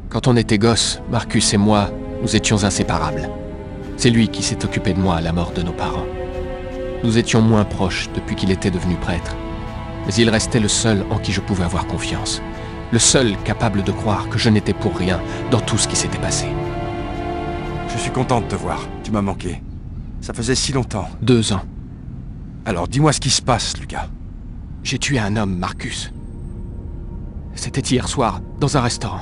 Quand on était gosses, Marcus et moi, nous étions inséparables. C'est lui qui s'est occupé de moi à la mort de nos parents. Nous étions moins proches depuis qu'il était devenu prêtre. Mais il restait le seul en qui je pouvais avoir confiance. Le seul capable de croire que je n'étais pour rien dans tout ce qui s'était passé. Je suis content de te voir. Tu m'as manqué. Ça faisait si longtemps. 2 ans. Alors dis-moi ce qui se passe, Lucas. J'ai tué un homme, Marcus. C'était hier soir, dans un restaurant.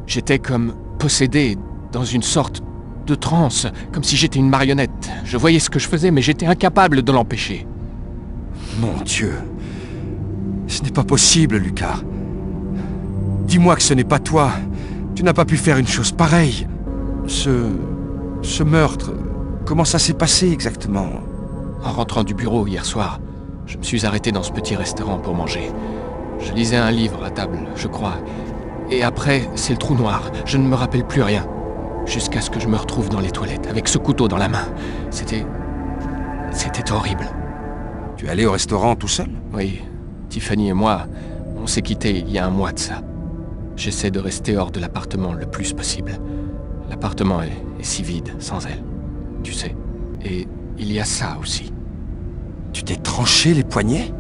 J'étais comme possédé, dans une sorte de transe, comme si j'étais une marionnette. Je voyais ce que je faisais, mais j'étais incapable de l'empêcher. Mon Dieu. Ce n'est pas possible, Lucas. Dis-moi que ce n'est pas toi. Tu n'as pas pu faire une chose pareille. Ce meurtre, comment ça s'est passé exactement? En rentrant du bureau hier soir, je me suis arrêté dans ce petit restaurant pour manger. Je lisais un livre à table, je crois. Et après, c'est le trou noir. Je ne me rappelle plus rien. Jusqu'à ce que je me retrouve dans les toilettes, avec ce couteau dans la main. C'était horrible. Tu es allé au restaurant tout seul? Oui, Tiffany et moi, on s'est quittés il y a un mois de ça. J'essaie de rester hors de l'appartement le plus possible. L'appartement est si vide sans elle, tu sais. Et il y a ça aussi. Tu t'es tranché les poignets?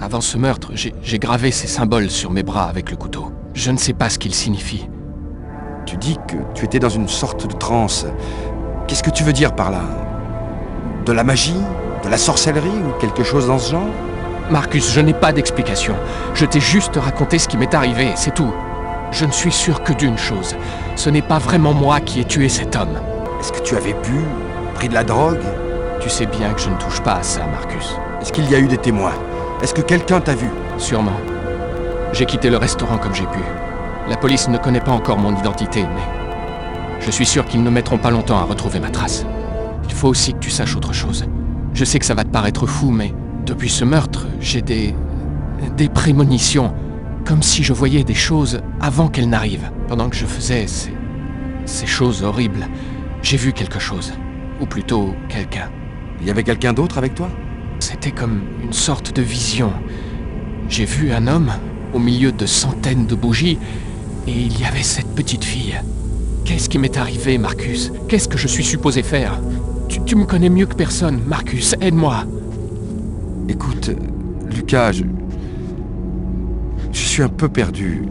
Avant ce meurtre, j'ai gravé ces symboles sur mes bras avec le couteau. Je ne sais pas ce qu'ils signifient. Tu dis que tu étais dans une sorte de transe. Qu'est-ce que tu veux dire par là? De la magie? De la sorcellerie ou quelque chose dans ce genre? Marcus, je n'ai pas d'explication. Je t'ai juste raconté ce qui m'est arrivé, c'est tout. Je ne suis sûr que d'une chose. Ce n'est pas vraiment moi qui ai tué cet homme. Est-ce que tu avais bu? Pris de la drogue? Tu sais bien que je ne touche pas à ça, Marcus. Est-ce qu'il y a eu des témoins? Est-ce que quelqu'un t'a vu? Sûrement. J'ai quitté le restaurant comme j'ai pu. La police ne connaît pas encore mon identité, mais je suis sûr qu'ils ne mettront pas longtemps à retrouver ma trace. Il faut aussi que tu saches autre chose. Je sais que ça va te paraître fou, mais depuis ce meurtre, j'ai des prémonitions. Comme si je voyais des choses avant qu'elles n'arrivent. Pendant que je faisais ces choses horribles, j'ai vu quelque chose. Ou plutôt, quelqu'un. Il y avait quelqu'un d'autre avec toi? C'était comme une sorte de vision. J'ai vu un homme au milieu de centaines de bougies, et il y avait cette petite fille. Qu'est-ce qui m'est arrivé, Marcus? Qu'est-ce que je suis supposé faire? Tu me connais mieux que personne, Marcus, aide-moi. Écoute, Lucas, je suis un peu perdu.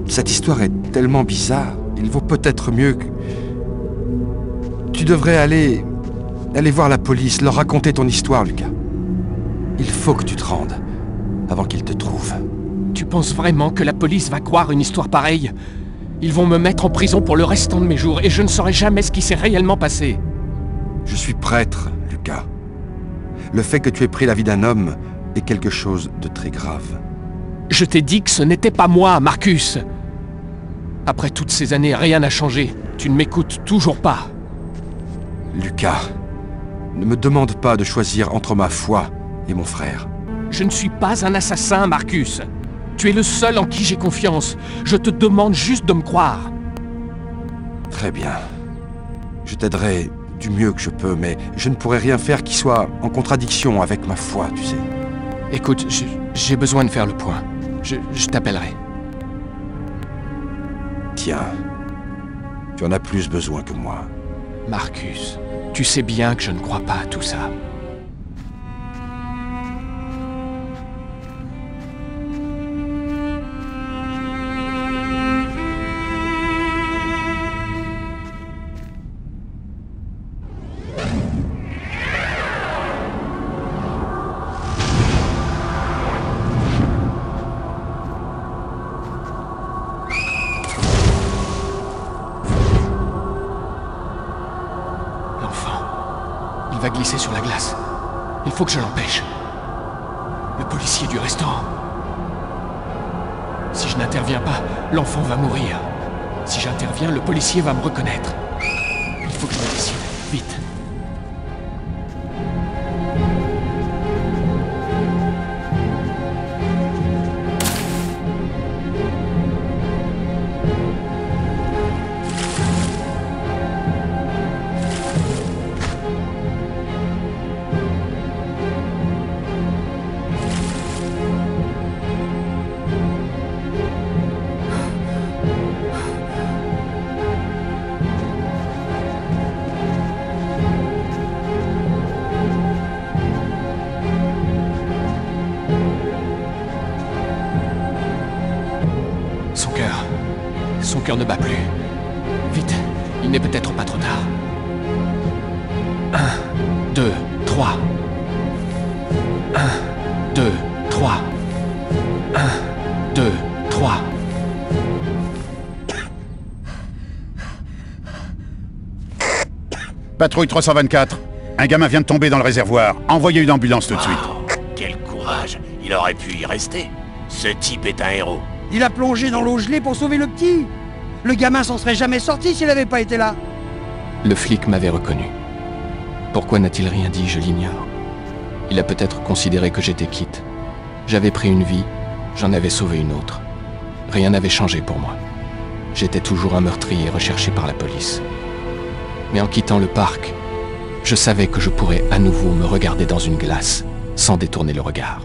Cette histoire est tellement bizarre. Il vaut peut-être mieux que... Tu devrais aller voir la police, leur raconter ton histoire, Lucas. Il faut que tu te rendes, avant qu'ils te trouvent. Tu penses vraiment que la police va croire une histoire pareille? Ils vont me mettre en prison pour le restant de mes jours, et je ne saurai jamais ce qui s'est réellement passé. Je suis prêtre, Lucas. Le fait que tu aies pris la vie d'un homme est quelque chose de très grave. Je t'ai dit que ce n'était pas moi, Marcus. Après toutes ces années, rien n'a changé. Tu ne m'écoutes toujours pas. Lucas, ne me demande pas de choisir entre ma foi et mon frère. Je ne suis pas un assassin, Marcus. Tu es le seul en qui j'ai confiance. Je te demande juste de me croire. Très bien. Je t'aiderai du mieux que je peux, mais je ne pourrai rien faire qui soit en contradiction avec ma foi, tu sais. Écoute, j'ai besoin de faire le point. Je t'appellerai. Tiens, tu en as plus besoin que moi. Marcus, tu sais bien que je ne crois pas à tout ça. Il va glisser sur la glace. Il faut que je l'empêche. Le policier du restaurant. Si je n'interviens pas, l'enfant va mourir. Si j'interviens, le policier va me reconnaître. Il faut que je me décide. Vite. Son cœur ne bat plus. Vite, il n'est peut-être pas trop tard. 1, 2, 3. 1, 2, 3. 1, 2, 3. Patrouille 324. Un gamin vient de tomber dans le réservoir. Envoyez une ambulance tout de suite. Quel courage! Il aurait pu y rester. Ce type est un héros. Il a plongé dans l'eau gelée pour sauver le petit. Le gamin s'en serait jamais sorti s'il n'avait pas été là. Le flic m'avait reconnu. Pourquoi n'a-t-il rien dit, je l'ignore. Il a peut-être considéré que j'étais quitte. J'avais pris une vie, j'en avais sauvé une autre. Rien n'avait changé pour moi. J'étais toujours un meurtrier recherché par la police. Mais en quittant le parc, je savais que je pourrais à nouveau me regarder dans une glace, sans détourner le regard.